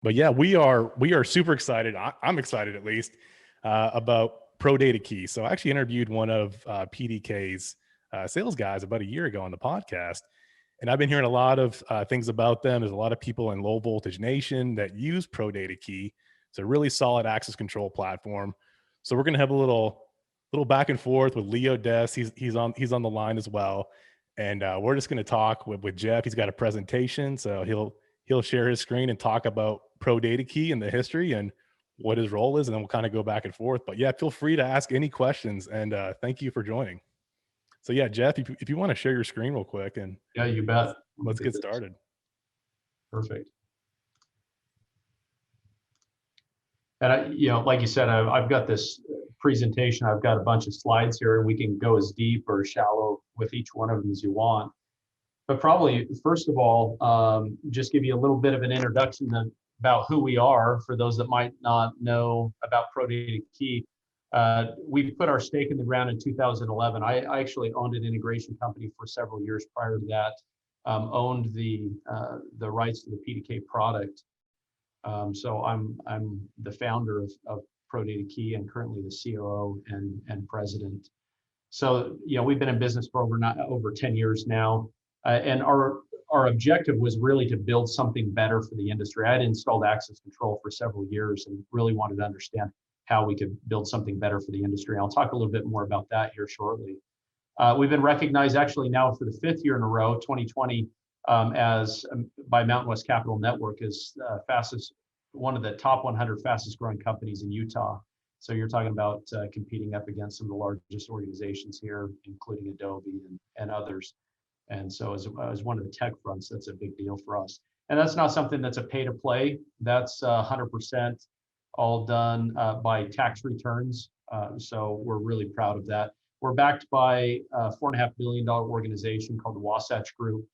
But yeah, we are super excited. I'm excited at least about ProdataKey. So I actually interviewed one of PDK's sales guys about a year ago on the podcast, and I've been hearing a lot of things about them. There's a lot of people in low voltage nation that use ProdataKey. It's a really solid access control platform. So we're going to have a little back and forth with Leo Odess. He's on the line as well, and we're just going to talk with Jeff. He's got a presentation, so he'll share his screen and talk about ProdataKey and the history and what his role is, and then we'll kind of go back and forth. But yeah, feel free to ask any questions, and thank you for joining. So yeah, Jeff, if you want to share your screen real quick, and yeah, you bet. Let's get started. Perfect. And like you said, I've got this presentation. I've got a bunch of slides here, and we can go as deep or shallow with each one of them as you want. But probably, first of all, just give you a little bit of an introduction about who we are for those that might not know about ProdataKey. We put our stake in the ground in 2011. I actually owned an integration company for several years prior to that, owned the rights to the PDK product. So I'm the founder of ProdataKey and currently the COO and president. So we've been in business for over 10 years now. And our objective was really to build something better for the industry. I had installed access control for several years and really wanted to understand how we could build something better for the industry. I'll talk a little bit more about that here shortly. We've been recognized actually now for the 5th year in a row, 2020, as by Mountain West Capital Network as one of the top 100 fastest growing companies in Utah. So you're talking about competing up against some of the largest organizations here, including Adobe and others. And so as one of the tech fronts, that's a big deal for us. And that's not something that's a pay to play. That's 100% all done by tax returns. So we're really proud of that. We're backed by a $4.5 billion organization called the Wasatch Group.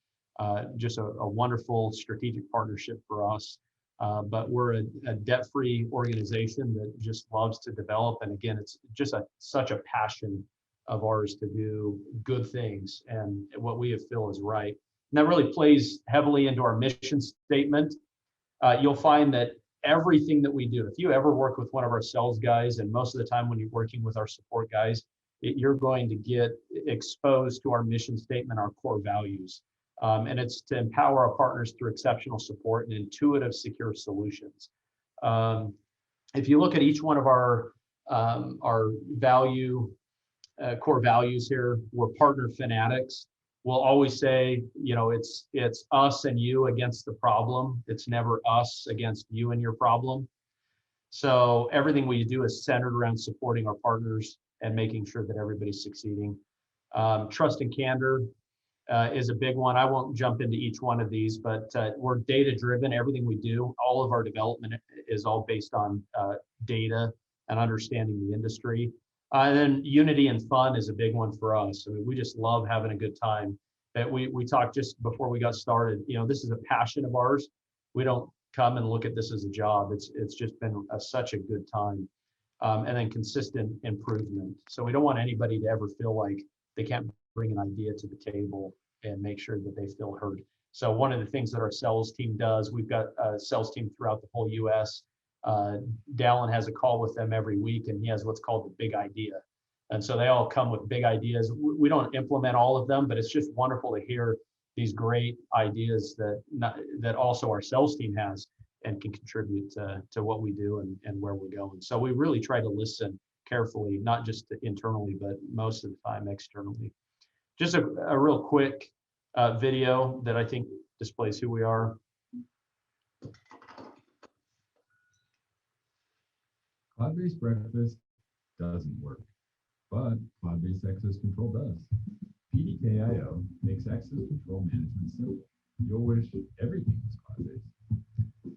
Just a wonderful strategic partnership for us. But we're a debt-free organization that just loves to develop. And again, it's just such a passion of ours to do good things and what we feel is right. And that really plays heavily into our mission statement. You'll find that everything that we do, if you ever work with one of our sales guys, and most of the time when you're working with our support guys, you're going to get exposed to our mission statement, our core values. And it's to empower our partners through exceptional support and intuitive, secure solutions. If you look at each one of our core values here, we're partner fanatics. We'll always say, it's us and you against the problem. It's never us against you and your problem. So everything we do is centered around supporting our partners and making sure that everybody's succeeding. Trust and candor is a big one. I won't jump into each one of these, but we're data driven. Everything we do, all of our development is all based on data and understanding the industry. And then unity and fun is a big one for us. I mean, we just love having a good time. That we talked just before we got started. This is a passion of ours. We don't come and look at this as a job. It's just been such a good time. And then consistent improvement. So we don't want anybody to ever feel like they can't bring an idea to the table and make sure that they feel heard. So one of the things that our sales team does, we've got a sales team throughout the whole US. Dallin has a call with them every week, and he has what's called the big idea. And so they all come with big ideas. We don't implement all of them, but it's just wonderful to hear these great ideas that also our sales team has and can contribute to what we do and where we're going. So we really try to listen carefully, not just internally, but most of the time externally. Just a real quick video that I think displays who we are. Cloud-based breakfast doesn't work, but cloud-based access control does. PDK.io makes access control management simple. You'll wish everything was cloud-based.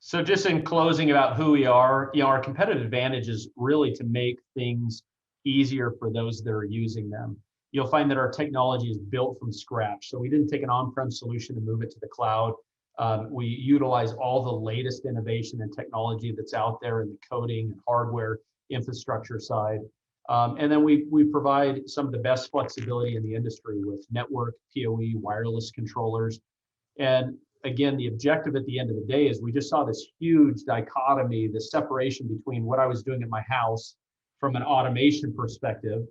So just in closing about who we are, our competitive advantage is really to make things easier for those that are using them. You'll find that our technology is built from scratch. So we didn't take an on-prem solution and move it to the cloud. We utilize all the latest innovation and technology that's out there in the coding and hardware infrastructure side. And then we provide some of the best flexibility in the industry with network, PoE, wireless controllers. And again, the objective at the end of the day is we just saw this huge dichotomy, the separation between what I was doing at my house from an automation perspective.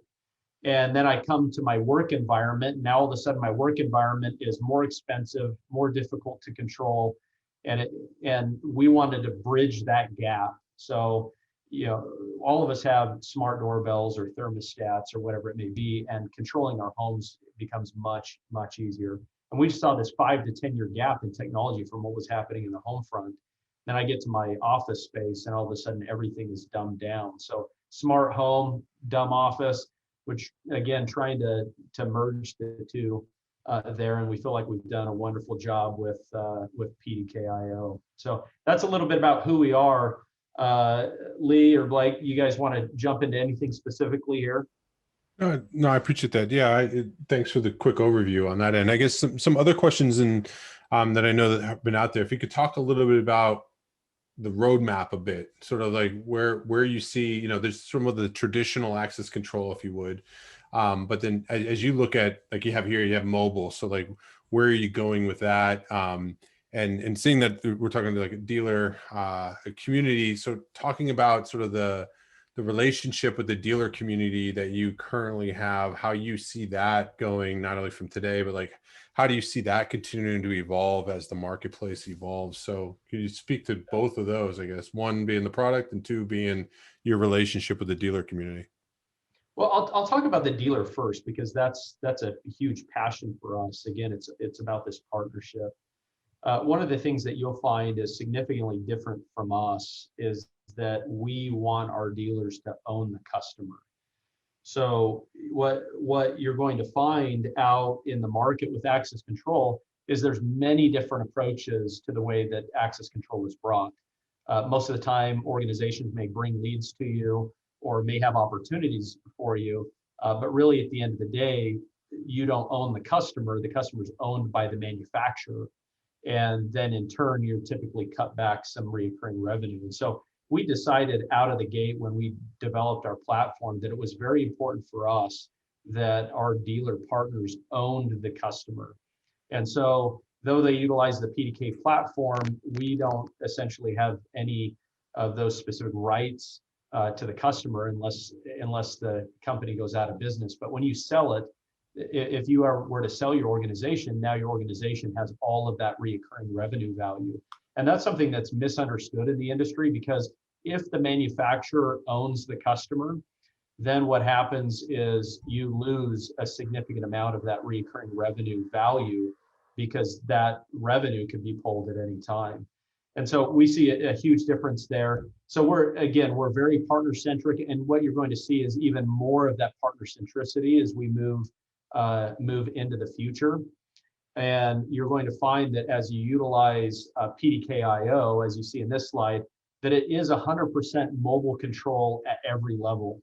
And then I come to my work environment. Now all of a sudden my work environment is more expensive, more difficult to control. And we wanted to bridge that gap. So, all of us have smart doorbells or thermostats or whatever it may be, and controlling our homes becomes much, much easier. And we saw this 5 to 10 year gap in technology from what was happening in the home front. Then I get to my office space and all of a sudden everything is dumbed down. So smart home, dumb office, which again, trying to merge the two there. And we feel like we've done a wonderful job with PDK.io. So that's a little bit about who we are. Lee or Blake, you guys want to jump into anything specifically here? No, I appreciate that. Yeah, thanks for the quick overview on that end. I guess some other questions that I know that have been out there. If you could talk a little bit about the roadmap a bit, sort of like where you see, there's some of the traditional access control, if you would, but then as you look at, like you have here, you have mobile. So like, where are you going with that? And seeing that we're talking like a dealer a community, so talking about sort of the relationship with the dealer community that you currently have, how you see that going, not only from today, but like, how do you see that continuing to evolve as the marketplace evolves? So can you speak to both of those, I guess, one being the product and two being your relationship with the dealer community? Well, I'll talk about the dealer first, because that's a huge passion for us. Again, it's about this partnership. One of the things that you'll find is significantly different from us is that we want our dealers to own the customer. So what you're going to find out in the market with access control is there's many different approaches to the way that access control is brought. Most of the time, organizations may bring leads to you or may have opportunities for you, but really at the end of the day, you don't own the customer is owned by the manufacturer. And then in turn, you're typically cut back some recurring revenue. And so we decided out of the gate when we developed our platform that it was very important for us that our dealer partners owned the customer. And so though they utilize the PDK platform, we don't essentially have any of those specific rights to the customer unless the company goes out of business. But when you sell it, if you were to sell your organization, now your organization has all of that recurring revenue value. And that's something that's misunderstood in the industry, because if the manufacturer owns the customer, then what happens is you lose a significant amount of that recurring revenue value, because that revenue could be pulled at any time. And so we see a huge difference there. So we're very partner centric, and what you're going to see is even more of that partner centricity as we move into the future. And you're going to find that as you utilize PDK.io, as you see in this slide, that it is 100% mobile control at every level.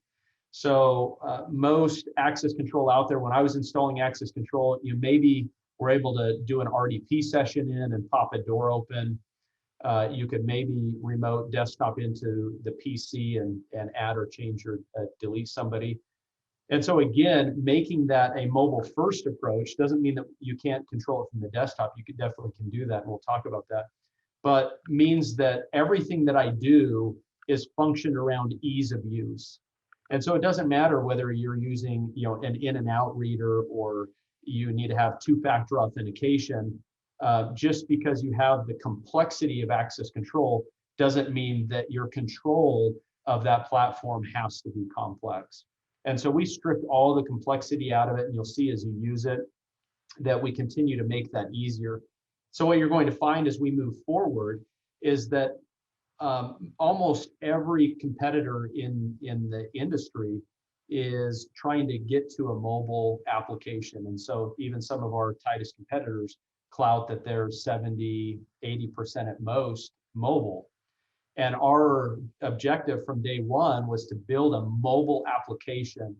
So most access control out there, when I was installing access control, you maybe were able to do an RDP session in and pop a door open. You could maybe remote desktop into the PC and add or change or delete somebody. And so again, making that a mobile first approach doesn't mean that you can't control it from the desktop. You definitely can do that, and we'll talk about that. But means that everything that I do is functioned around ease of use. And so it doesn't matter whether you're using an in and out reader or you need to have two-factor authentication. Just because you have the complexity of access control doesn't mean that your control of that platform has to be complex. And so we stripped all the complexity out of it, and you'll see as you use it that we continue to make that easier. So what you're going to find as we move forward is that almost every competitor in the industry is trying to get to a mobile application. And so even some of our tightest competitors clout that they're 70, 80% at most mobile. And our objective from day one was to build a mobile application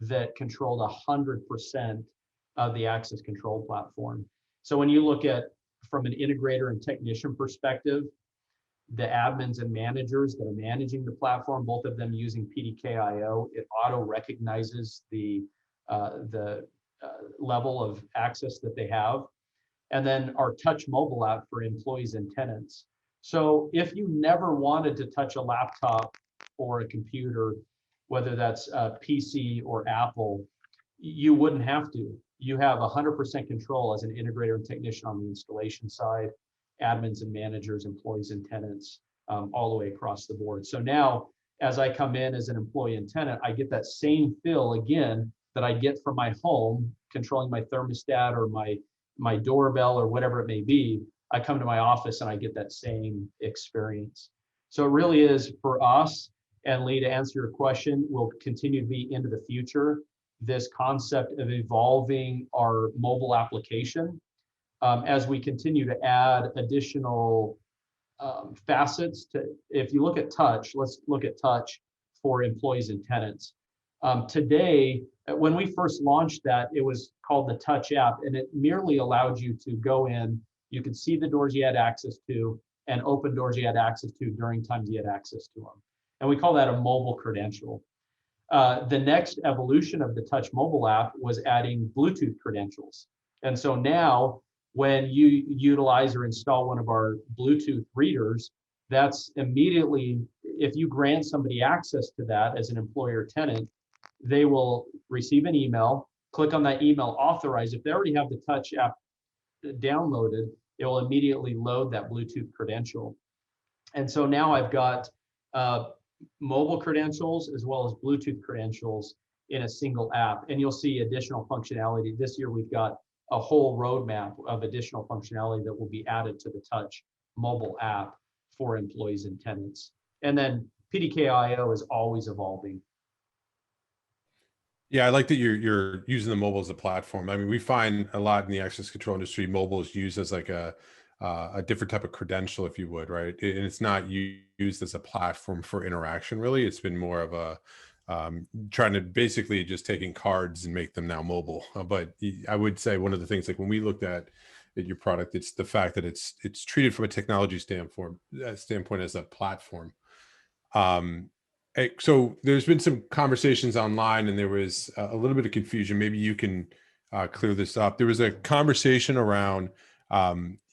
that controlled 100% of the access control platform. So when you look at from an integrator and technician perspective, the admins and managers that are managing the platform, both of them using PDK.io, it auto recognizes the level of access that they have. and then our touch mobile app for employees and tenants. So if you never wanted to touch a laptop or a computer, whether that's a PC or Apple, you wouldn't have to. You have 100% control as an integrator and technician on the installation side, admins and managers, employees and tenants, all the way across the board. So now, as I come in as an employee and tenant, I get that same feel again that I get from my home, controlling my thermostat or my doorbell or whatever it may be. I come to my office and I get that same experience. So it really is for us, and Lee, to answer your question, will continue to be into the future, this concept of evolving our mobile application as we continue to add additional facets to, if you look at touch, let's look at touch for employees and tenants. Today, when we first launched that, it was called the Touch app, and it merely allowed you to go in, you could see the doors you had access to and open doors you had access to during times you had access to them. And we call that a mobile credential. The next evolution of the Touch mobile app was adding Bluetooth credentials. And so now when you utilize or install one of our Bluetooth readers, that's immediately, if you grant somebody access to that as an employer tenant, they will receive an email, click on that email, authorize. If they already have the Touch app downloaded, it will immediately load that Bluetooth credential. And so now I've got mobile credentials as well as Bluetooth credentials in a single app, and you'll see additional functionality. This year we've got a whole roadmap of additional functionality that will be added to the Touch mobile app for employees and tenants. And then PDK.io is always evolving. Yeah, I like that you're using the mobile as a platform. I mean, we find a lot in the access control industry, mobile is used as like a different type of credential, if you would, right? And it's not used as a platform for interaction, really. It's been more of a trying to basically just taking cards and make them now mobile. But I would say one of the things, like when we looked at your product, it's the fact that it's treated from a technology standpoint as a platform. So there's been some conversations online, and there was a little bit of confusion. Maybe you can clear this up. There was a conversation around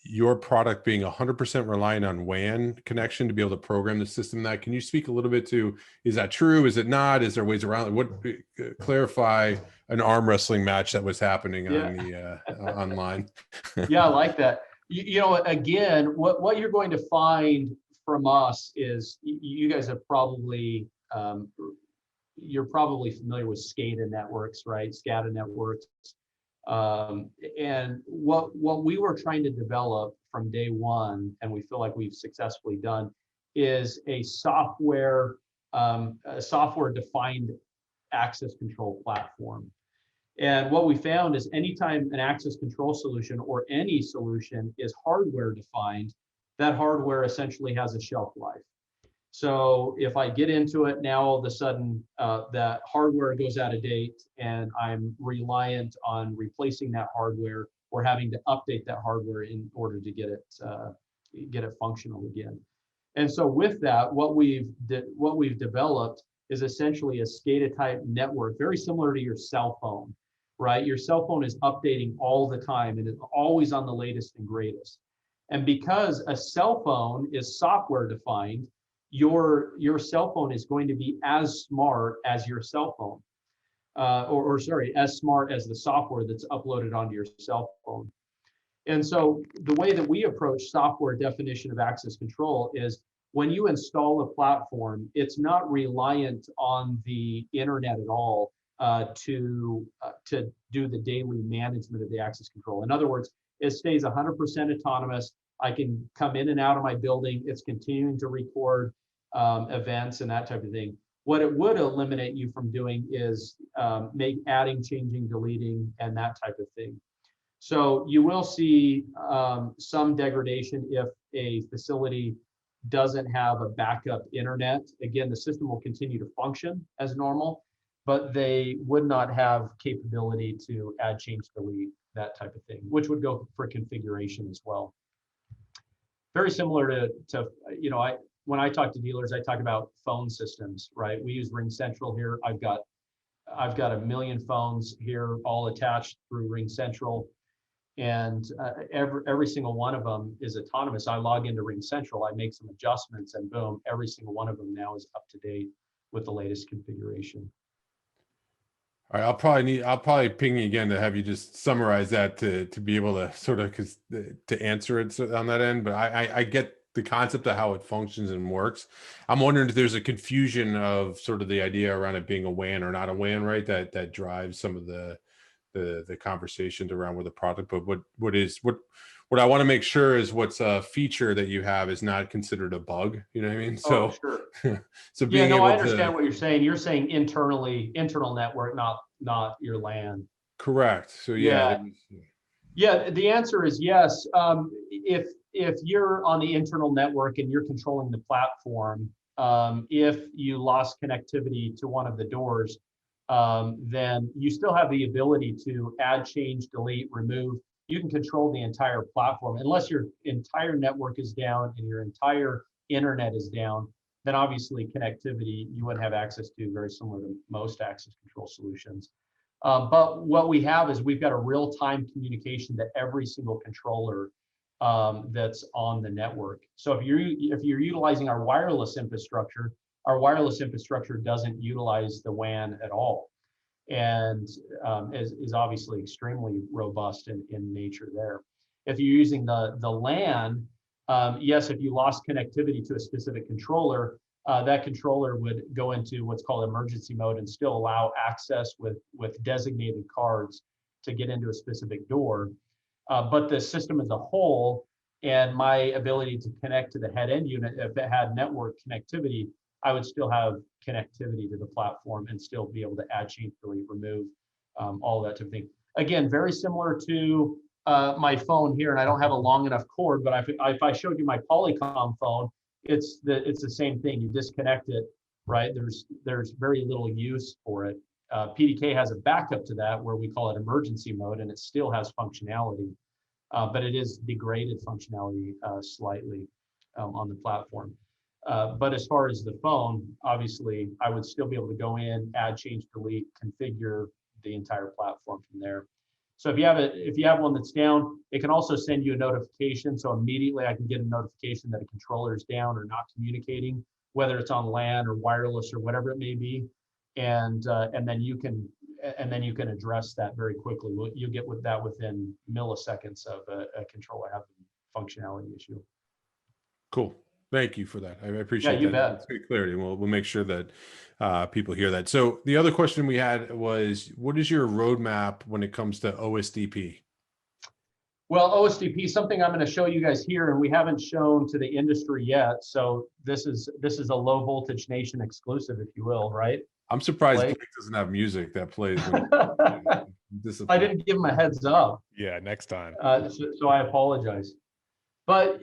your product being 100% reliant on WAN connection to be able to program the system. That, can you speak a little bit to, is that true? Is it not? Is there ways around it? What, clarify an arm wrestling match that was happening on the online. Yeah, I like that. You know, again, what you're going to find from us is you guys have probably, you're probably familiar with SCADA networks, right? SCADA networks. And what we were trying to develop from day one, and we feel like we've successfully done, is a software defined access control platform. And what we found is anytime an access control solution or any solution is hardware defined, that hardware essentially has a shelf life. So if I get into it now, all of a sudden that hardware goes out of date, and I'm reliant on replacing that hardware or having to update that hardware in order to get it functional again. And so with that, what we've developed is essentially a SCADA type network, very similar to your cell phone, right? Your cell phone is updating all the time and is always on the latest and greatest. And because a cell phone is software defined, your cell phone is going to be as smart as your cell phone, as smart as the software that's uploaded onto your cell phone. And so the way that we approach software definition of access control is when you install a platform, it's not reliant on the internet at all to do the daily management of the access control. In other words, it stays 100% autonomous. I can come in and out of my building. It's continuing to record events and that type of thing. What it would eliminate you from doing is adding, changing, deleting, and that type of thing. So you will see some degradation if a facility doesn't have a backup internet. Again, the system will continue to function as normal, but they would not have capability to add, change, delete, that type of thing, which would go for configuration as well. Very similar to you know, when I talk to dealers, I talk about phone systems, right? We use RingCentral here. I've got 1 million phones here, all attached through RingCentral. And every single one of them is autonomous. I log into Ring Central, I make some adjustments, and boom, every single one of them now is up to date with the latest configuration. All right, I'll probably ping you again to have you just summarize that to be able to sort of to answer it on that end. But I get the concept of how it functions and works. I'm wondering if there's a confusion of sort of the idea around it being a WAN or not a WAN, right? That drives some of the conversations around with the product. But what I want to make sure is what's a feature that you have is not considered a bug. You know what I mean? So sure. so Yeah, being no, able I understand to, what you're saying. You're saying internal network, not your LAN. correct. So yeah. Yeah, the answer is yes. If you're on the internal network and you're controlling the platform, if you lost connectivity to one of the doors, then you still have the ability to add, change, delete, remove. You can control the entire platform. Unless your entire network is down and your entire internet is down, then obviously connectivity you wouldn't have access to, very similar to most access control solutions. But what we have is we've got a real-time communication to every single controller that's on the network. So if you're utilizing our wireless infrastructure doesn't utilize the WAN at all, and is obviously extremely robust in nature there. If you're using the LAN, yes, if you lost connectivity to a specific controller, that controller would go into what's called emergency mode and still allow access with designated cards to get into a specific door. But the system as a whole and my ability to connect to the head end unit, if it had network connectivity, I would still have connectivity to the platform and still be able to add, change, delete, remove, all that type of thing. Again, very similar to my phone here, and I don't have a long enough cord, but if I showed you my Polycom phone, it's the same thing. You disconnect it, right? There's very little use for it. PDK has a backup to that where we call it emergency mode, and it still has functionality, but it is degraded functionality slightly on the platform. But as far as the phone, obviously, I would still be able to go in, add, change, delete, configure the entire platform from there. So if you have one that's down, it can also send you a notification. So immediately I can get a notification that a controller is down or not communicating, whether it's on LAN or wireless or whatever it may be, and then you can address that very quickly. You get with that within milliseconds of a controller having a functionality issue. Cool. Thank you for that. I appreciate Yeah, you that. bet. It's great clarity. And we'll make sure that people hear that. So the other question we had was, what is your roadmap when it comes to OSDP? Well, OSDP, something I'm going to show you guys here, and we haven't shown to the industry yet. So this is a Low Voltage Nation exclusive, if you will, right? I'm surprised Blake Blake doesn't have music that plays. I didn't give him a heads up. Yeah, next time. So I apologize. But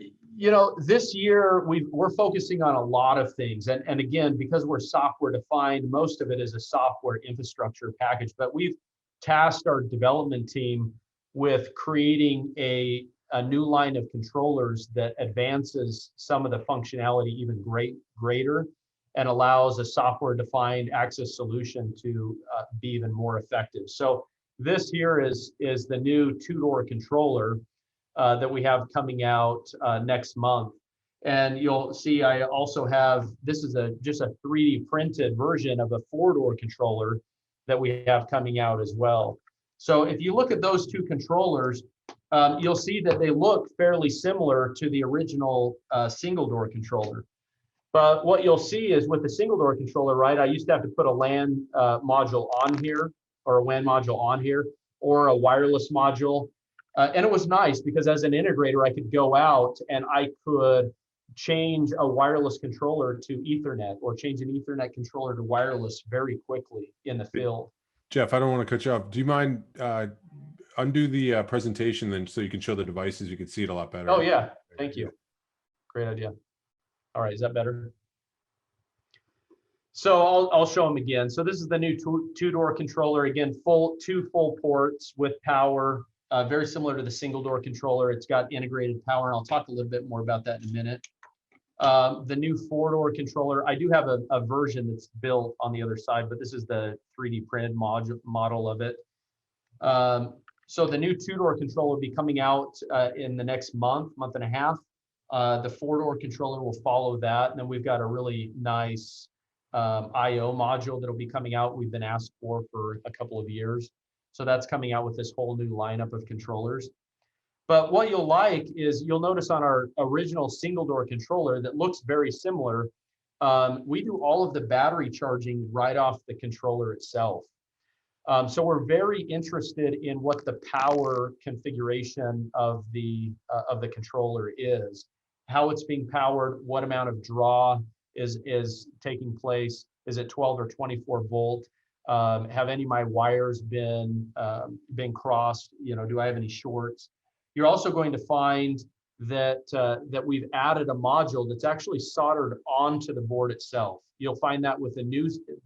this year we're focusing on a lot of things, and again, because we're software defined, most of it is a software infrastructure package. But we've tasked our development team with creating a new line of controllers that advances some of the functionality even greater, and allows a software defined access solution to be even more effective. So this here is the new 2-door controller that we have coming out next month. And you'll see I also have, this is just a 3D printed version of a 4-door controller that we have coming out as well. So if you look at those two controllers, you'll see that they look fairly similar to the original single-door controller. But what you'll see is with the single-door controller, right, I used to have to put a LAN module on here, or a WAN module on here, or a wireless module. And it was nice because as an integrator, I could go out and I could change a wireless controller to Ethernet, or change an Ethernet controller to wireless very quickly in the field. Jeff, I don't want to cut you off. Do you mind undo the presentation then so you can show the devices? You can see it a lot better. Oh yeah, thank you. Great idea. All right, is that better? So I'll show them again. So this is the new 2-door controller. Again, two full ports with power. Very similar to the single-door controller. It's got integrated power, and I'll talk a little bit more about that in a minute. The new 4-door controller, I do have a version that's built on the other side, but this is the 3D printed model of it. So the new 2-door controller will be coming out in the next month and a half. The 4-door controller will follow that. And then we've got a really nice IO module that'll be coming out. We've been asked for a couple of years. So that's coming out with this whole new lineup of controllers. But what you'll like is you'll notice on our original single-door controller that looks very similar, we do all of the battery charging right off the controller itself. So we're very interested in what the power configuration of the controller is, how it's being powered, what amount of draw is taking place. Is it 12 or 24 volt? Have any of my wires been crossed? You know, do I have any shorts? You're also going to find that that we've added a module that's actually soldered onto the board itself. You'll find that with the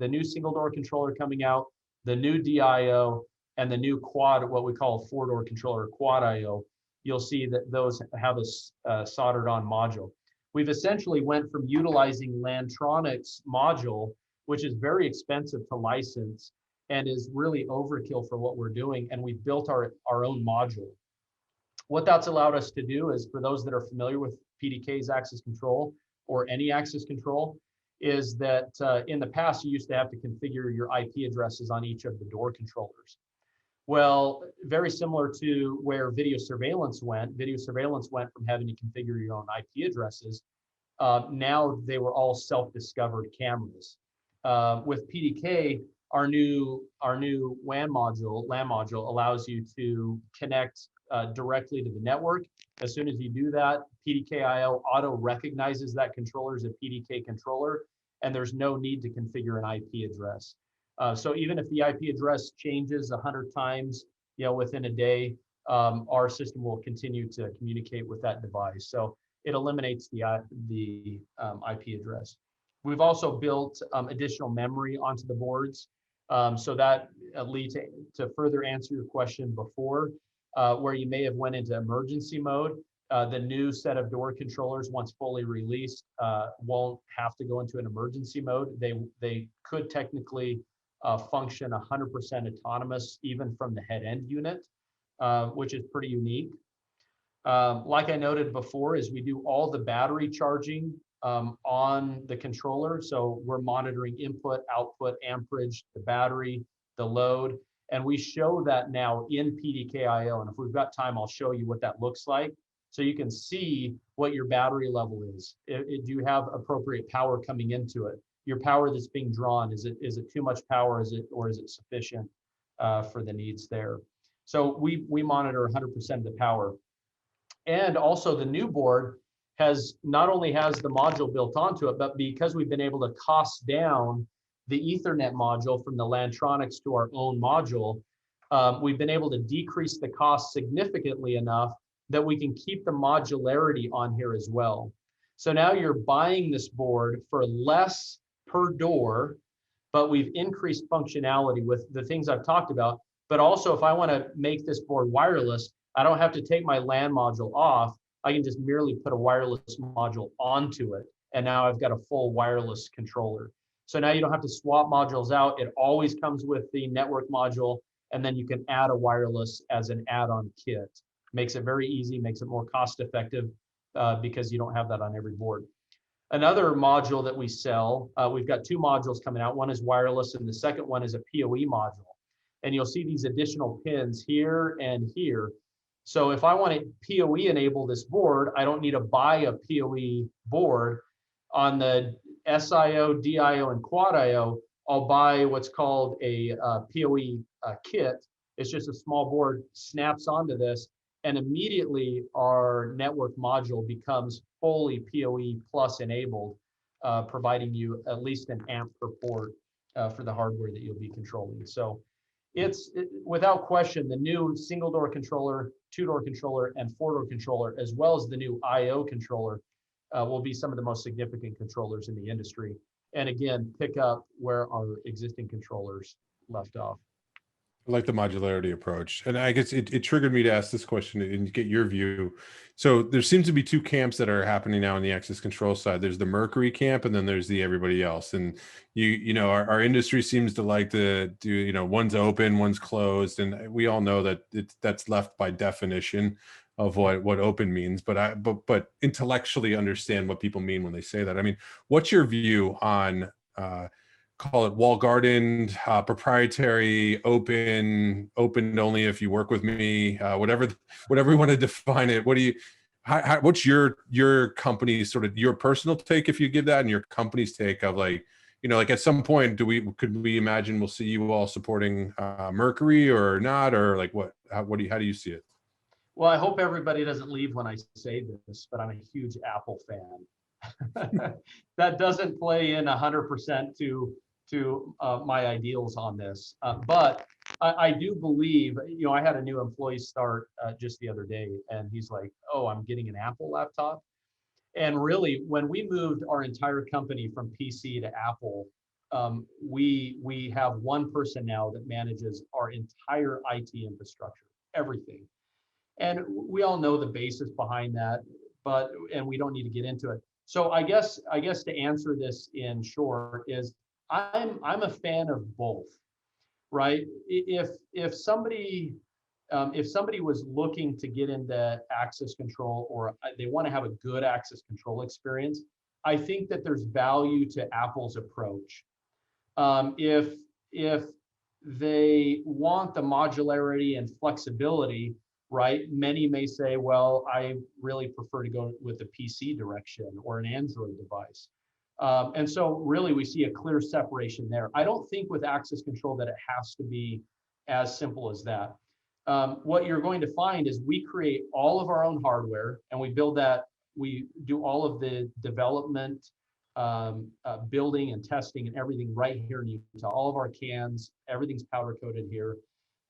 new single door controller coming out, the new DIO, and the new quad, what we call 4-door controller, quad IO. You'll see that those have a soldered on module. We've essentially went from utilizing Lantronix module, which is very expensive to license and is really overkill for what we're doing, and we've built our own module. What that's allowed us to do is, for those that are familiar with PDK's access control or any access control, is that in the past you used to have to configure your IP addresses on each of the door controllers. Well, very similar to where video surveillance went from having to configure your own IP addresses. Now they were all self-discovered cameras. With PDK, our new LAN module allows you to connect directly to the network. As soon as you do that, PDK-IO auto recognizes that controller as a PDK controller, and there's no need to configure an IP address. So even if the IP address changes 100 times, within a day, our system will continue to communicate with that device. So it eliminates the IP address. We've also built additional memory onto the boards. So that leads to further answer your question before, where you may have went into emergency mode. The new set of door controllers, once fully released, won't have to go into an emergency mode. They could technically function 100% autonomous, even from the head end unit, which is pretty unique. Like I noted before, is we do all the battery charging on the controller. So we're monitoring input, output, amperage, the battery, the load, and we show that now in PDK-IO. And if we've got time, I'll show you what that looks like. So you can see what your battery level is. Do you have appropriate power coming into it? Your power that's being drawn, is it too much power? Is it sufficient for the needs there? So we monitor 100% of the power. And also the new board not only has the module built onto it, but because we've been able to cost down the Ethernet module from the Lantronix to our own module, we've been able to decrease the cost significantly enough that we can keep the modularity on here as well. So now you're buying this board for less per door, but we've increased functionality with the things I've talked about. But also, if I want to make this board wireless, I don't have to take my LAN module off. I can just merely put a wireless module onto it. And now I've got a full wireless controller. So now you don't have to swap modules out. It always comes with the network module, and then you can add a wireless as an add-on kit. Makes it very easy, makes it more cost-effective because you don't have that on every board. Another module that we sell, we've got 2 modules coming out. One is wireless, and the second one is a PoE module. And you'll see these additional pins here and here. So if I want to PoE enable this board, I don't need to buy a PoE board. On the SIO, DIO, and Quad IO, I'll buy what's called a PoE kit. It's just a small board, snaps onto this, and immediately our network module becomes fully PoE plus enabled, providing you at least an amp per port for the hardware that you'll be controlling. So it's without question, the new single door controller, 2-door controller, and 4-door controller, as well as the new IO controller, will be some of the most significant controllers in the industry. And again, pick up where our existing controllers left off. I like the modularity approach. And I guess it triggered me to ask this question and get your view. So there seems to be two camps that are happening now on the access control side. There's the Mercury camp, and then there's the everybody else. And you know, our industry seems to like to do, you know, one's open, one's closed. And we all know that that's left by definition of what open means. But intellectually understand what people mean when they say that. I mean, what's your view on call it wall gardened, proprietary, open only if you work with me, whatever we want to define it. What do you, what's your company's sort of your personal take, if you give that, and your company's take of like, you know, like at some point, could we imagine we'll see you all supporting Mercury or not, or like how do you see it? Well, I hope everybody doesn't leave when I say this, but I'm a huge Apple fan. That doesn't play in 100% to my ideals on this. But I do believe, you know, I had a new employee start just the other day, and he's like, oh, I'm getting an Apple laptop. And really, when we moved our entire company from PC to Apple, we have one person now that manages our entire IT infrastructure, everything. And we all know the basis behind that, and we don't need to get into it. So I guess to answer this in short is I'm a fan of both, right? If somebody was looking to get into access control, or they want to have a good access control experience, I think that there's value to Apple's approach. If they want the modularity and flexibility, right? Many may say, well, I really prefer to go with the PC direction or an Android device. And so really we see a clear separation there. I don't think with access control that it has to be as simple as that. What you're going to find is we create all of our own hardware, and we build that, we do all of the development, building and testing and everything right here in Utah. All of our cans, everything's powder coated here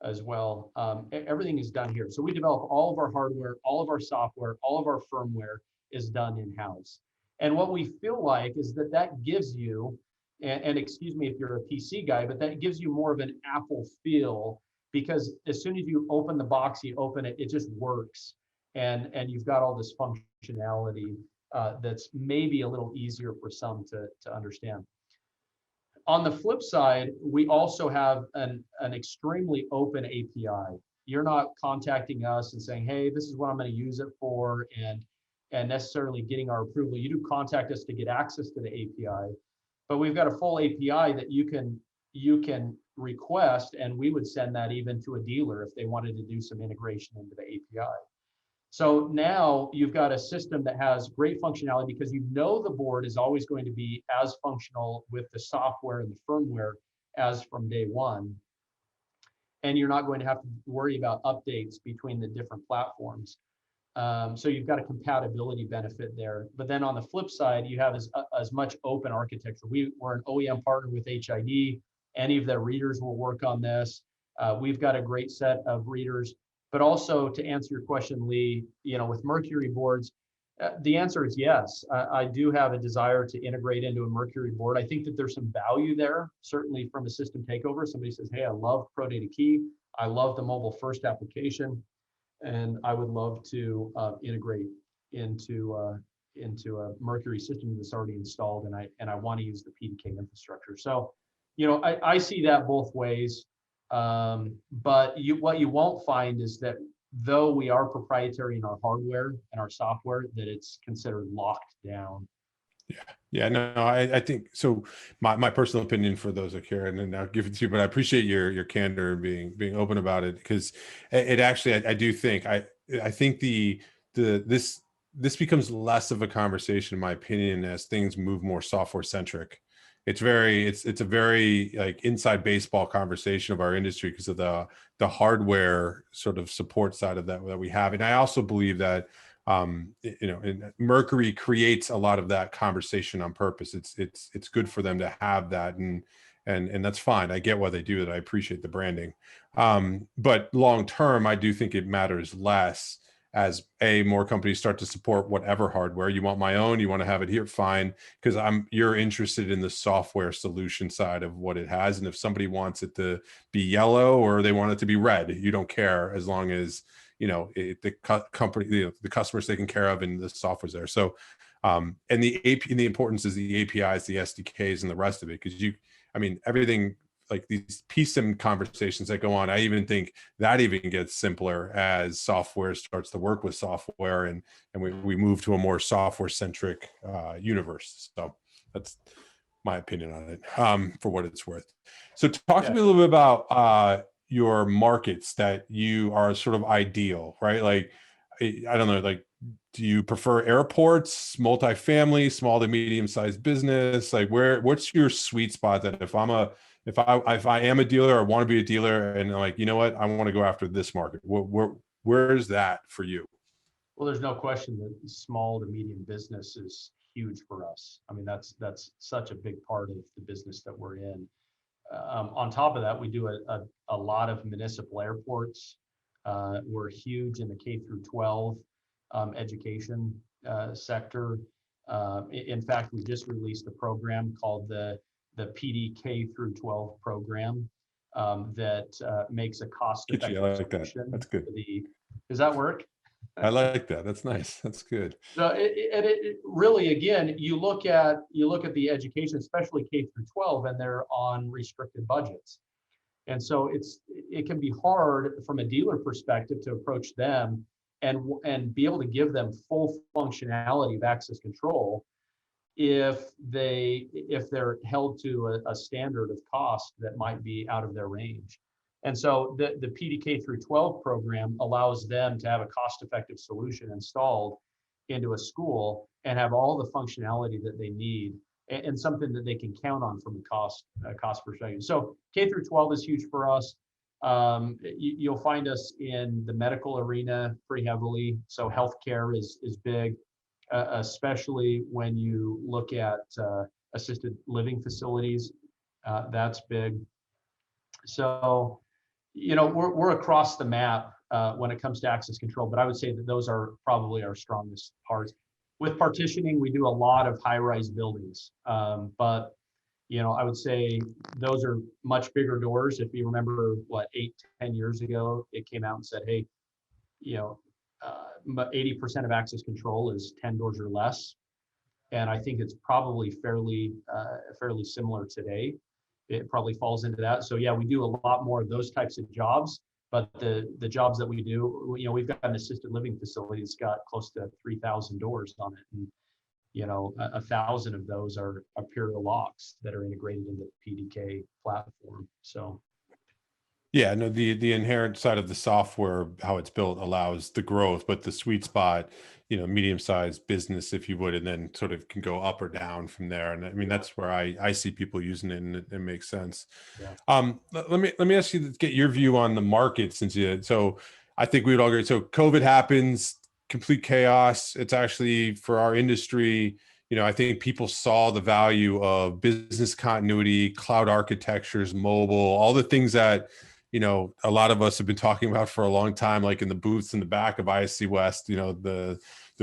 as well. Everything is done here. So we develop all of our hardware, all of our software, all of our firmware is done in-house. And what we feel like is that gives you, and excuse me if you're a PC guy, but that gives you more of an Apple feel, because as soon as you open the box, you open it, it just works. And you've got all this functionality that's maybe a little easier for some to understand. On the flip side, we also have an extremely open API. You're not contacting us and saying, hey, this is what I'm going to use it for, and necessarily getting our approval. You do contact us to get access to the API, but we've got a full API that you can request, and we would send that even to a dealer if they wanted to do some integration into the API. So now you've got a system that has great functionality, because you know the board is always going to be as functional with the software and the firmware as from day one. And you're not going to have to worry about updates between the different platforms. So you've got a compatibility benefit there. But then on the flip side, you have as much open architecture. We're an OEM partner with HID. Any of their readers will work on this. We've got a great set of readers. But also, to answer your question, Lee, you know, with Mercury boards, the answer is yes. I do have a desire to integrate into a Mercury board. I think that there's some value there, certainly from a system takeover. Somebody says, hey, I love ProdataKey. I love the mobile first application, and I would love to integrate into a Mercury system that's already installed, and I want to use the PDK infrastructure. So, you know, I see that both ways. But what you won't find is that though we are proprietary in our hardware and our software, that it's considered locked down. Yeah, no, I think so. My personal opinion, for those that care, and then I'll give it to you, but I appreciate your candor and being open about it, because it actually, I do think, I think this becomes less of a conversation, in my opinion, as things move more software centric. It's a very like inside baseball conversation of our industry, because of the hardware sort of support side of that we have. And I also believe that you know, Mercury creates a lot of that conversation on purpose. It's good for them to have that, and that's fine. I get why they do it. I appreciate the branding. But long term, I do think it matters less as more companies start to support whatever hardware you want. My own, you want to have it here, fine, because you're interested in the software solution side of what it has. And if somebody wants it to be yellow or they want it to be red, you don't care, as long as the company, the customer's taken care of and the software's there. So and the importance is the APIs, the SDKs, and the rest of it, because everything, like these PSIM conversations that go on, I even think that even gets simpler as software starts to work with software, and we move to a more software centric universe. So that's my opinion on it, for what it's worth. So talk to me a little bit about your markets that you are sort of ideal, right? Like, I don't know, like, do you prefer airports, multifamily, small to medium sized business? Like, what's your sweet spot, that if I am a dealer, or want to be a dealer, and like, you know what, I want to go after this market, where's that for you? Well, there's no question that small to medium business is huge for us. I mean, that's such a big part of the business that we're in. On top of that, we do a lot of municipal airports. We're huge in the K through 12 education sector. In fact, we just released a program called the PDK through 12 program that makes a cost-effective solution. That's good. Does that work? I like that. That's nice. That's good. So it really, again, you look at the education, especially K through 12, and they're on restricted budgets. And so it can be hard from a dealer perspective to approach them and be able to give them full functionality of access control if they're held to a standard of cost that might be out of their range. And so the PDK through 12 program allows them to have a cost-effective solution installed into a school and have all the functionality that they need, and something that they can count on from a cost perspective. So K through 12 is huge for us. You'll find us in the medical arena pretty heavily. So healthcare is big, especially when you look at assisted living facilities. That's big. So, we're across the map when it comes to access control, but I would say that those are probably our strongest parts. With partitioning, we do a lot of high-rise buildings, but I would say those are much bigger doors. If you remember, 8-10 years ago, it came out and said, hey, 80% of access control is 10 doors or less, and I think it's probably fairly similar today. It probably falls into that. So yeah, we do a lot more of those types of jobs, but the jobs that we do, we've got an assisted living facility that's got close to 3,000 doors on it, and 1,000 of those are Perri locks that are integrated into the PDK platform. So yeah, no, the inherent side of the software, how it's built, allows the growth, but the sweet spot, medium-sized business, if you would, and then sort of can go up or down from there. And I mean, that's where I see people using it, and it makes sense. Yeah. Let me ask you to get your view on the market, so I think we would all agree. So COVID happens, complete chaos. It's actually, for our industry, I think people saw the value of business continuity, cloud architectures, mobile, all the things that a lot of us have been talking about for a long time, like in the booths in the back of ISC West, the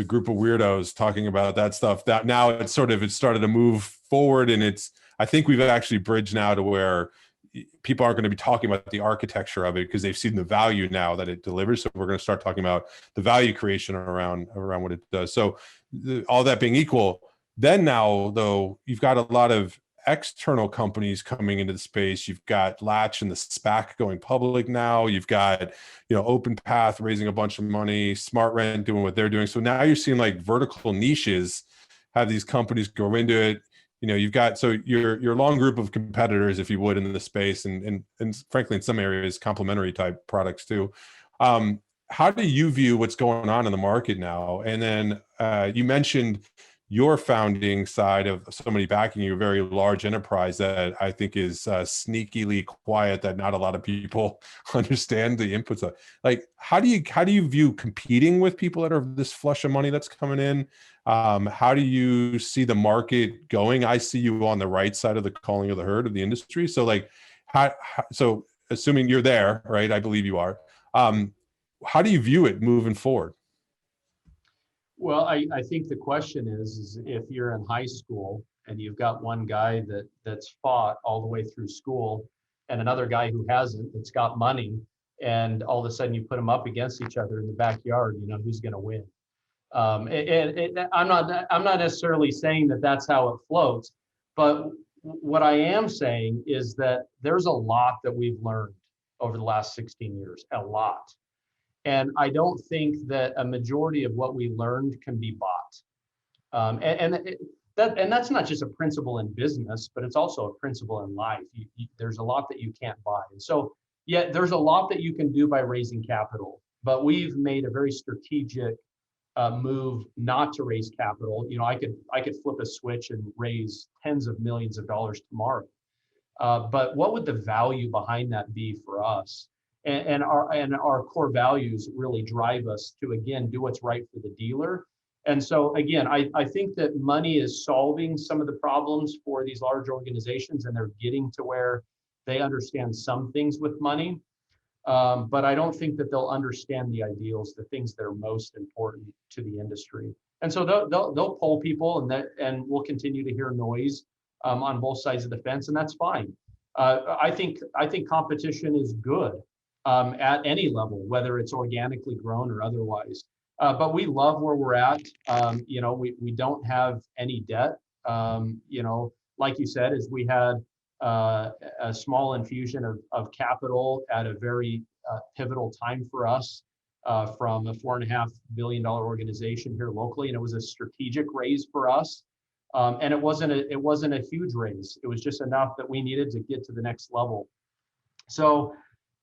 group of weirdos talking about that stuff. That now it started to move forward, and I think we've actually bridged now to where people aren't going to be talking about the architecture of it, because they've seen the value now that it delivers. So we're going to start talking about the value creation around what it does. So all that being equal, then now though, you've got a lot of external companies coming into the space. You've got Latch and the SPAC going public now. You've got, OpenPath raising a bunch of money, SmartRent doing what they're doing. So now you're seeing like vertical niches have these companies go into it. You've got, so your long group of competitors, if you would, in the space, and frankly, in some areas, complementary type products too. How do you view what's going on in the market now? And then you mentioned your founding side of somebody backing you, a very large enterprise that I think is sneakily quiet, that not a lot of people understand the inputs of. Like, how do you view competing with people that are this flush of money that's coming in? How do you see the market going? I see you on the right side of the calling of the herd of the industry. So like, so assuming you're there, right? I believe you are. How do you view it moving forward? Well, I think the question is if you're in high school and you've got one guy that's fought all the way through school and another guy who hasn't, that's got money, and all of a sudden you put them up against each other in the backyard, who's going to win? I'm not necessarily saying that that's how it floats, but what I am saying is that there's a lot that we've learned over the last 16 years, a lot. And I don't think that a majority of what we learned can be bought. That's not just a principle in business, but it's also a principle in life. There's a lot that you can't buy. And so, yeah, there's a lot that you can do by raising capital, but we've made a very strategic move not to raise capital. I could flip a switch and raise tens of millions of dollars tomorrow. But what would the value behind that be for us? And our core values really drive us to, again, do what's right for the dealer. And so, again, I think that money is solving some of the problems for these large organizations, and they're getting to where they understand some things with money. But I don't think that they'll understand the ideals, the things that are most important to the industry. And so they'll poll people, and we'll continue to hear noise on both sides of the fence, and that's fine. I think competition is good at any level, whether it's organically grown or otherwise. But we love where we're at. We don't have any debt. Like you said, is we had a small infusion of capital at a very pivotal time for us from a $4.5 billion organization here locally, and it was a strategic raise for us. And it wasn't a huge raise. It was just enough that we needed to get to the next level. So,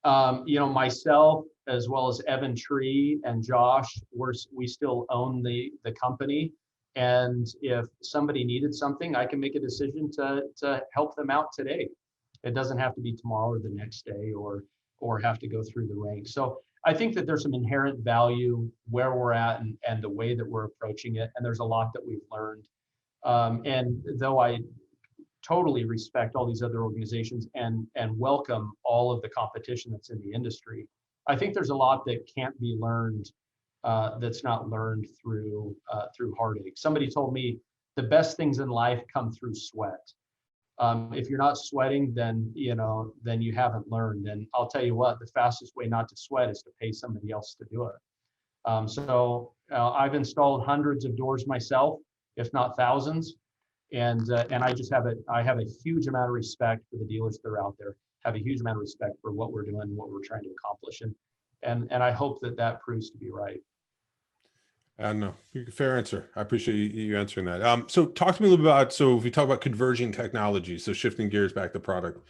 myself, as well as Evan Tree and Josh, we still own the company. And if somebody needed something, I can make a decision to help them out today. It doesn't have to be tomorrow or the next day or have to go through the ranks. So I think that there's some inherent value where we're at and the way that we're approaching it. And there's a lot that we've learned. And though I totally respect all these other organizations and welcome all of the competition that's in the industry, I think there's a lot that can't be learned that's not learned through heartache. Somebody told me the best things in life come through sweat. If you're not sweating, then you haven't learned. And I'll tell you what, the fastest way not to sweat is to pay somebody else to do it. So I've installed hundreds of doors myself, if not thousands. And I have a huge amount of respect for the dealers that are out there, have a huge amount of respect for what we're doing and what we're trying to accomplish. And I hope that proves to be right. No, fair answer. I appreciate you answering that. So talk to me a little bit about, so if we talk about converging technology, so shifting gears back to product,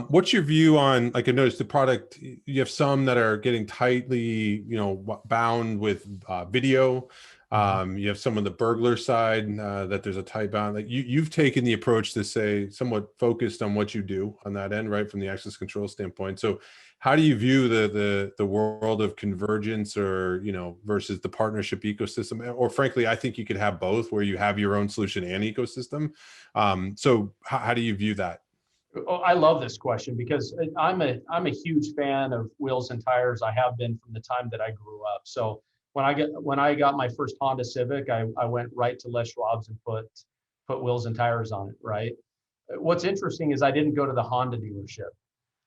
what's your view on, like I noticed the product, you have some that are getting tightly, bound with video. You have some on the burglar side that there's a tight bound. Like you've taken the approach to say somewhat focused on what you do on that end, right, from the access control standpoint. So how do you view the world of convergence or, versus the partnership ecosystem? Or frankly, I think you could have both where you have your own solution and ecosystem. So how do you view that? Oh, I love this question because I'm a huge fan of wheels and tires. I have been from the time that I grew up. So when I got my first Honda Civic, I went right to Les Schwab's and put wheels and tires on it, right? What's interesting is I didn't go to the Honda dealership.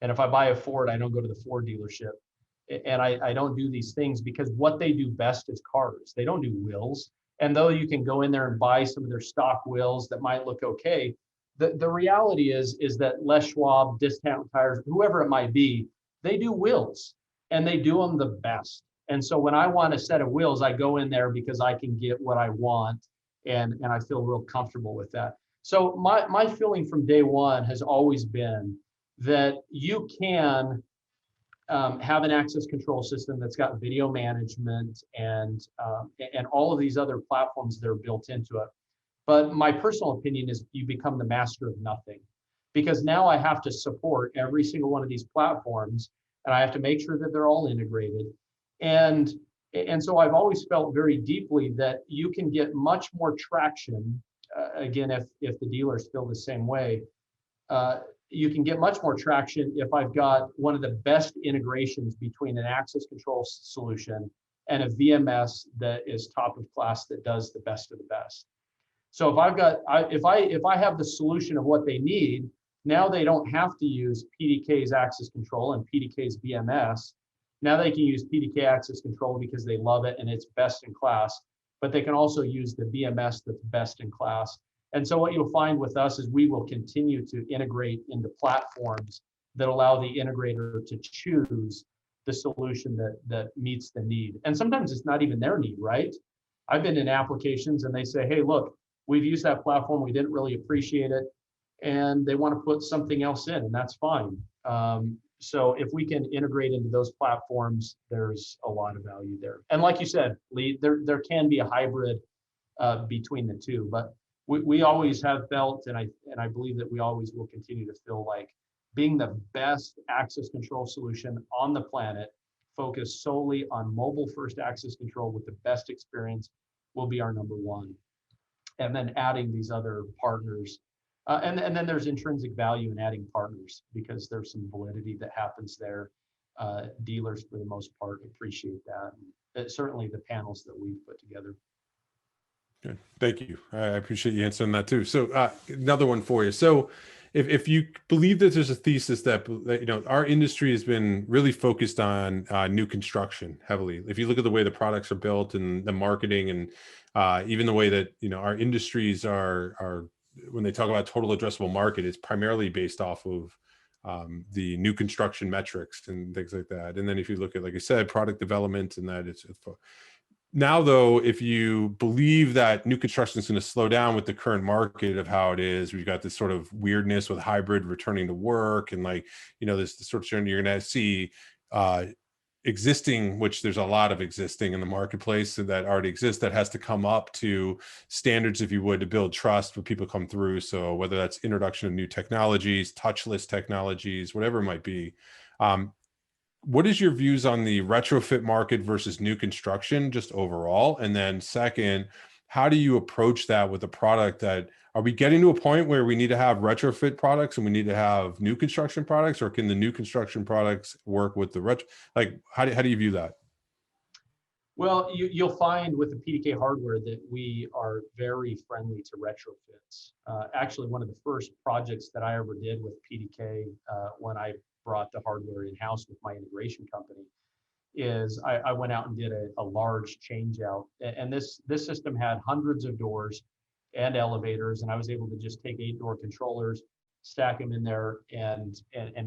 And if I buy a Ford, I don't go to the Ford dealership. And I don't do these things because what they do best is cars. They don't do wheels. And though you can go in there and buy some of their stock wheels that might look okay, the reality is that Les Schwab, Discount Tires, whoever it might be, they do wheels and they do them the best. And so when I want a set of wheels, I go in there because I can get what I want and I feel real comfortable with that. So my feeling from day one has always been that you can have an access control system that's got video management and all of these other platforms that are built into it. But my personal opinion is you become the master of nothing, because now I have to support every single one of these platforms and I have to make sure that they're all integrated. And so I've always felt very deeply that you can get much more traction. Again, if the dealers feel the same way, you can get much more traction if I've got one of the best integrations between an access control solution and a VMS that is top of class that does the best of the best. So if I have the solution of what they need, now they don't have to use PDK's access control and PDK's VMS. Now they can use PDK access control because they love it and it's best in class, but they can also use the VMS that's best in class. And so what you'll find with us is we will continue to integrate into platforms that allow the integrator to choose the solution that meets the need. And sometimes it's not even their need, right? I've been in applications and they say, hey, look, we've used that platform, we didn't really appreciate it, and they want to put something else in, and that's fine. So if we can integrate into those platforms, there's a lot of value there. And like you said, Lee, there can be a hybrid between the two, but we always have felt, and I believe that we always will continue to feel like being the best access control solution on the planet, focused solely on mobile first access control with the best experience, will be our number one. And then adding these other partners. And then there's intrinsic value in adding partners because there's some validity that happens there. Dealers, for the most part, appreciate that. And certainly the panels that we've put together. Good. Thank you. I appreciate you answering that too. So another one for you. So if you believe that there's a thesis that our industry has been really focused on new construction heavily. If you look at the way the products are built and the marketing and even the way that our industries are when they talk about total addressable market, it's primarily based off of the new construction metrics and things like that. And then if you look at, like I said, product development and that, it's now though, if you believe that new construction is going to slow down with the current market of how it is, we've got this sort of weirdness with hybrid returning to work and this sort of journey you're going to see existing, which there's a lot of existing in the marketplace that already exists that has to come up to standards, if you would, to build trust when people come through. So whether that's introduction of new technologies, touchless technologies, whatever it might be. What is your views on the retrofit market versus new construction just overall? And then second, how do you approach that with a product that, are we getting to a point where we need to have retrofit products and we need to have new construction products, or can the new construction products work with the retro? Like, how do you view that? Well, you'll find with the PDK hardware that we are very friendly to retrofits. Actually, one of the first projects that I ever did with PDK when I brought the hardware in-house with my integration company is I went out and did a large change out. And this system had hundreds of doors and elevators, and I was able to just take 8-door controllers, stack them in there, and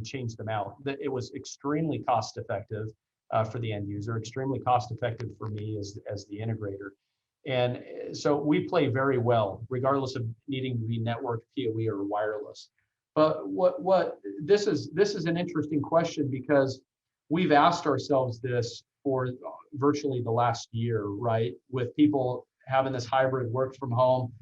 change them out. It was extremely cost effective for the end user, extremely cost effective for me as the integrator. And so we play very well, regardless of needing to be network, PoE, or wireless. But this is an interesting question because we've asked ourselves this for virtually the last year, right? With people having this hybrid work from home.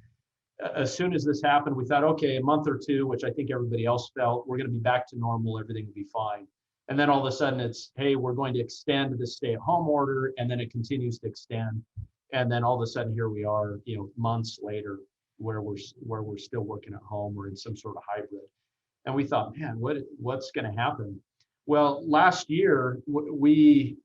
As soon as this happened, we thought, okay, a month or two, which I think everybody else felt, we're going to be back to normal, everything will be fine. And then all of a sudden it's, hey, we're going to extend the stay-at-home order, and then it continues to extend. And then all of a sudden here we are, months later, where we're still working at home or in some sort of hybrid. And we thought, man, what's going to happen? Well, last year we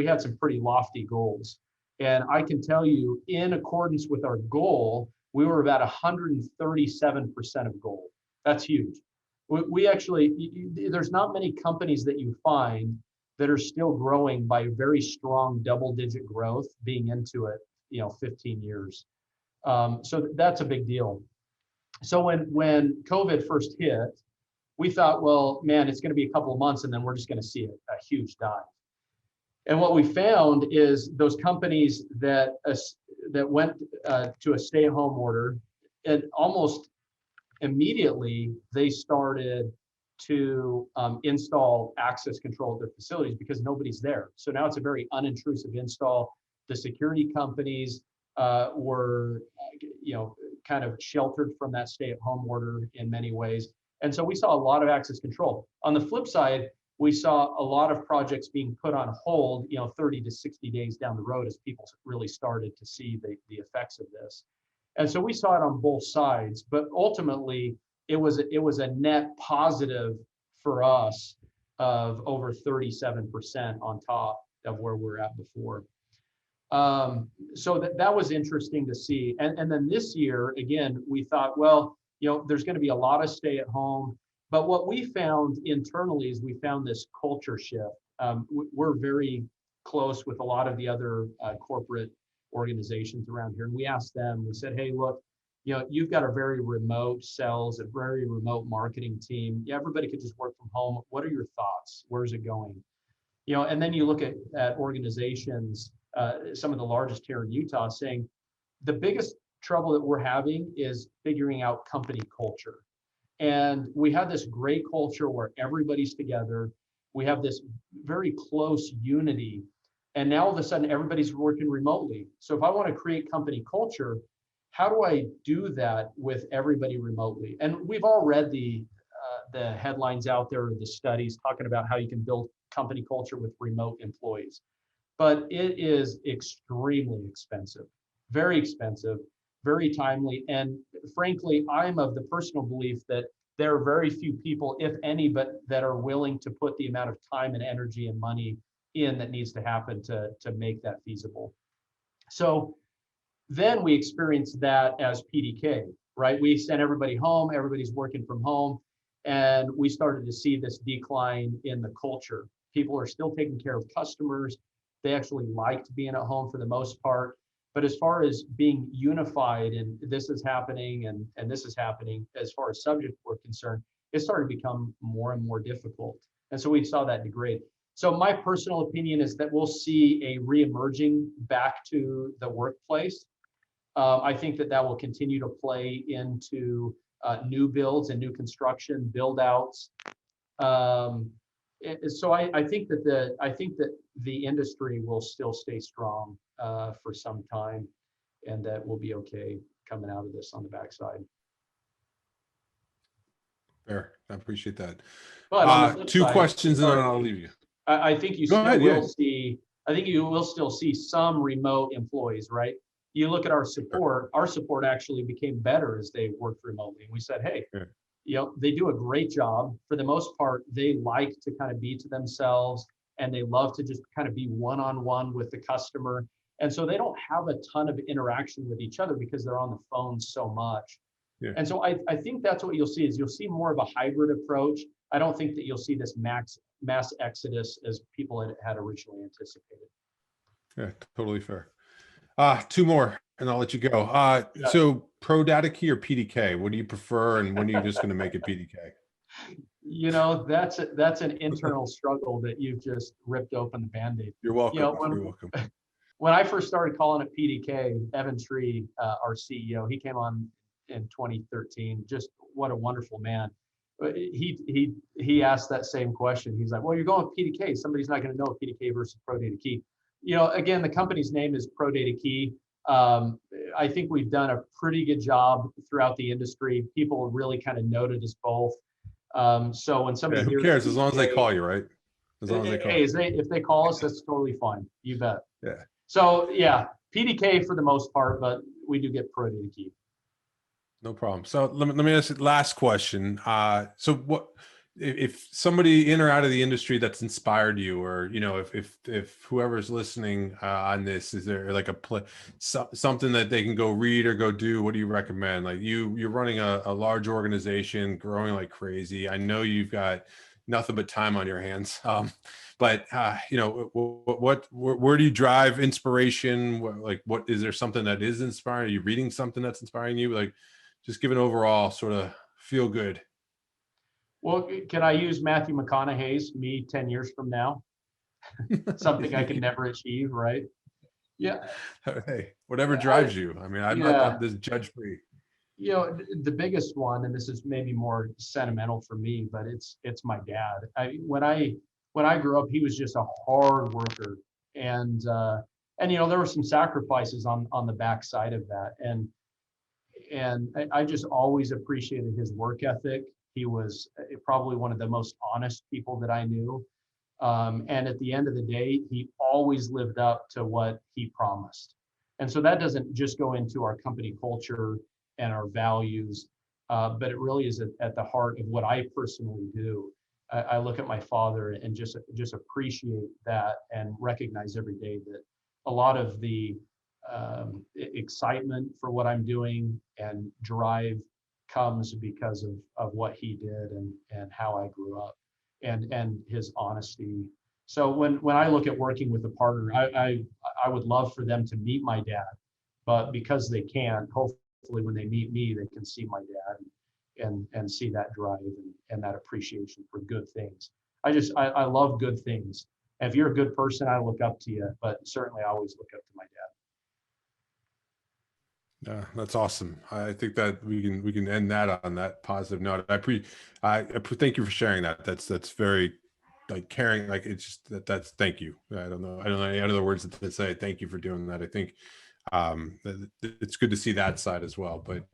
had some pretty lofty goals, and I can tell you, in accordance with our goal, we were about 137% of goal. That's huge. We actually, there's not many companies that you find that are still growing by very strong double-digit growth, being into it, 15 years. So that's a big deal. So when COVID first hit, we thought, well, man, it's going to be a couple of months and then we're just going to see a huge dive. And what we found is those companies that went to a stay-at-home order, and almost immediately they started to install access control at their facilities because nobody's there. So now it's a very unintrusive install. The security companies were, kind of sheltered from that stay-at-home order in many ways. And so we saw a lot of access control. On the flip side, we saw a lot of projects being put on hold, 30 to 60 days down the road as people really started to see the effects of this. And so we saw it on both sides, but ultimately it was a net positive for us of over 37% on top of where we're at before. So that was interesting to see. And then this year, again, we thought, well, there's going to be a lot of stay at home. But what we found internally is we found this culture shift. We're very close with a lot of the other corporate organizations around here. And we asked them, we said, hey, look, you've got a very remote sales, a very remote marketing team. Yeah, everybody could just work from home. What are your thoughts? Where's it going? And then you look at organizations, some of the largest here in Utah, saying the biggest trouble that we're having is figuring out company culture. And we have this great culture where everybody's together. We have this very close unity. And now all of a sudden, everybody's working remotely. So if I want to create company culture, how do I do that with everybody remotely? And we've all read the headlines out there, the studies talking about how you can build company culture with remote employees. But it is extremely expensive, very timely. And frankly, I'm of the personal belief that there are very few people, if any, but that are willing to put the amount of time and energy and money in that needs to happen to make that feasible. So then we experienced that as PDK, right? We sent everybody home, everybody's working from home, and we started to see this decline in the culture. People are still taking care of customers. They actually liked being at home for the most part. But as far as being unified and this is happening and this is happening, as far as subjects were concerned, it started to become more and more difficult. And so we saw that degrade. So my personal opinion is that we'll see a reemerging back to the workplace. I think that will continue to play into new builds and new construction build outs. So I think that the industry will still stay strong for some time, and that we'll be okay coming out of this on the backside. Fair. I appreciate that. But two side, questions, and then I'll leave you. I think you Go still ahead, will see. I think you will still see some remote employees, right? You look at our support. Our support actually became better as they worked remotely. And we said, hey, they do a great job. For the most part, they like to kind of be to themselves, and they love to just kind of be one-on-one with the customer. And so they don't have a ton of interaction with each other because they're on the phone so much. Yeah. And so I think that's what you'll see is you'll see more of a hybrid approach. I don't think that you'll see this mass exodus as people had originally anticipated. Yeah, totally fair. Two more, and I'll let you go. So ProdataKey or PDK, what do you prefer, and when are you just going to make it PDK? That's an internal struggle that you've just ripped open the Band-Aid. You're welcome. You're welcome. When I first started calling it PDK, Evan Tree, our CEO, he came on in 2013. Just what a wonderful man. He asked that same question. He's like, well, you're going with PDK. Somebody's not going to know PDK versus ProdataKey. Again, the company's name is ProdataKey. I think we've done a pretty good job throughout the industry. People really kind of noted us both. So when somebody who cares as long as they call you, right? As long as they call. Hey, if they call us, that's totally fine. You bet. Yeah. So yeah, PDK for the most part, but we do get ProdataKey. No problem. So let me ask the last question. So what if somebody in or out of the industry that's inspired you, or if whoever's listening on this, is there like something that they can go read or go do? What do you recommend? Like you're running a large organization, growing like crazy. I know you've got nothing but time on your hands. But where do you drive inspiration? What is there something that is inspiring? Are you reading something that's inspiring you? Like, just give an overall sort of feel good. Well, can I use Matthew McConaughey's me 10 years from now? Something I can never achieve, right? Yeah. Hey, whatever drives you. I mean, I'm not this judge free. The biggest one, and this is maybe more sentimental for me, but it's my dad. When I grew up, he was just a hard worker, and there were some sacrifices on the backside of that, and I just always appreciated his work ethic. He was probably one of the most honest people that I knew. And at the end of the day, he always lived up to what he promised. And so that doesn't just go into our company culture and our values, but it really is at the heart of what I personally do. I look at my father and just appreciate that and recognize every day that a lot of the excitement for what I'm doing and drive comes because of what he did and how I grew up and his honesty. So when I look at working with a partner, I would love for them to meet my dad, but because they can't, hopefully when they meet me, they can see my dad and see that drive and that appreciation for good things. I love good things. If you're a good person, I look up to you, but certainly I always look up to my dad. Yeah, that's awesome. I think that we can end that on that positive note. Thank you for sharing that. That's very like caring. Like it's just that's thank you. I don't know any other words to say. Thank you for doing that. I think it's good to see that side as well. But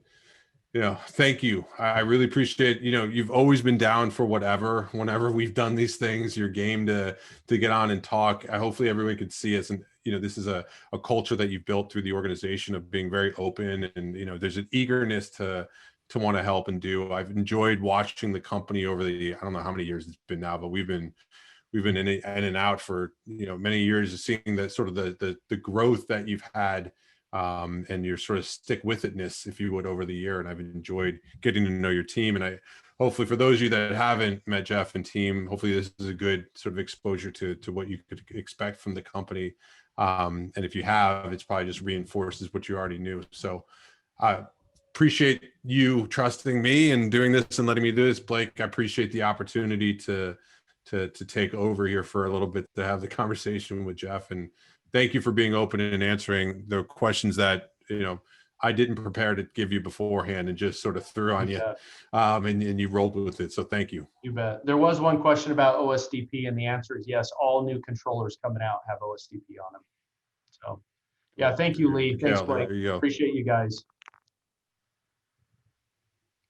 thank you. I really appreciate, you've always been down for whenever we've done these things, you're game to get on and talk. Hopefully everyone could see us. And, this is a culture that you've built through the organization of being very open and, there's an eagerness to want to help and do. I've enjoyed watching the company over I don't know how many years it's been now, but we've been in and out for, many years, seeing the sort of the growth that you've had. And your sort of stick with itness, if you would, over the year. And I've enjoyed getting to know your team. And hopefully for those of you that haven't met Jeff and team, hopefully this is a good sort of exposure to what you could expect from the company. And if you have, it's probably just reinforces what you already knew. So I appreciate you trusting me and doing this and letting me do this, Blake. I appreciate the opportunity to take over here for a little bit, to have the conversation with Jeff. And thank you for being open and answering the questions that, I didn't prepare to give you beforehand and just sort of threw on you. And you rolled with it. So thank you. You bet. There was one question about OSDP, and the answer is yes. All new controllers coming out have OSDP on them. So yeah, thank you, Lee. Thanks, Blake. Appreciate you guys.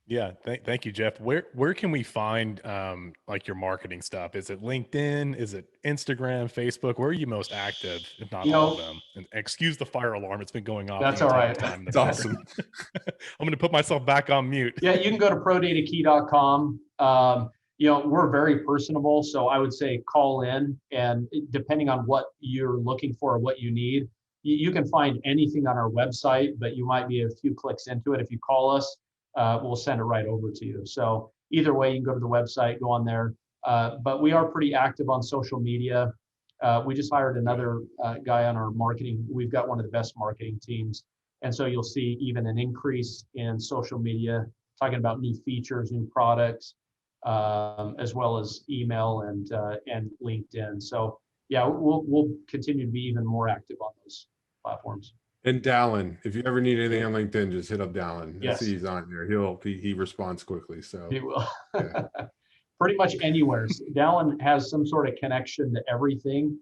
Yeah, thank you, Jeff. Where can we find like your marketing stuff? Is it LinkedIn? Is it Instagram, Facebook? Where are you most active, if not all of them? And excuse the fire alarm; it's been going off. That's the all entire right. time. It's awesome. I'm going to put myself back on mute. Yeah, you can go to ProdataKey.com. We're very personable, so I would say call in, and depending on what you're looking for or what you need, you can find anything on our website, but you might be a few clicks into it. If you call us, we'll send it right over to you. So either way, you can go to the website, go on there. But we are pretty active on social media. We just hired another guy on our marketing. We've got one of the best marketing teams. And so you'll see even an increase in social media, talking about new features, new products, as well as email and LinkedIn. So yeah, we'll continue to be even more active on those platforms. And Dallin, if you ever need anything on LinkedIn, just hit up Dallin. Yes. I see he's on there. He responds quickly. So He will. Yeah. Pretty much anywhere. Dallin has some sort of connection to everything.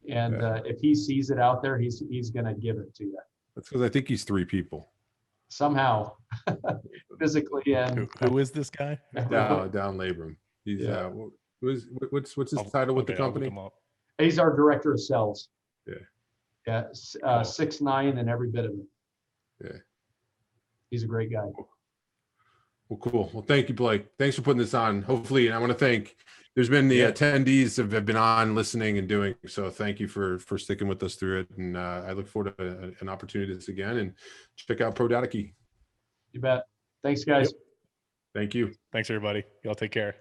And if he sees it out there, he's going to give it to you. That's because I think he's 3 people. Somehow, physically. And who is this guy? Down Labrum. He's what's his title with the company? He's our director of sales. Yeah. Yeah, 6'9" and every bit of it. Yeah. He's a great guy. Well, cool. Well, thank you, Blake. Thanks for putting this on. Hopefully, and I want to thank, there's been the attendees have been on listening and doing. So thank you for sticking with us through it. And I look forward to an opportunity to do this again, and check out ProdataKey. You bet. Thanks, guys. Yep. Thank you. Thanks, everybody. Y'all take care.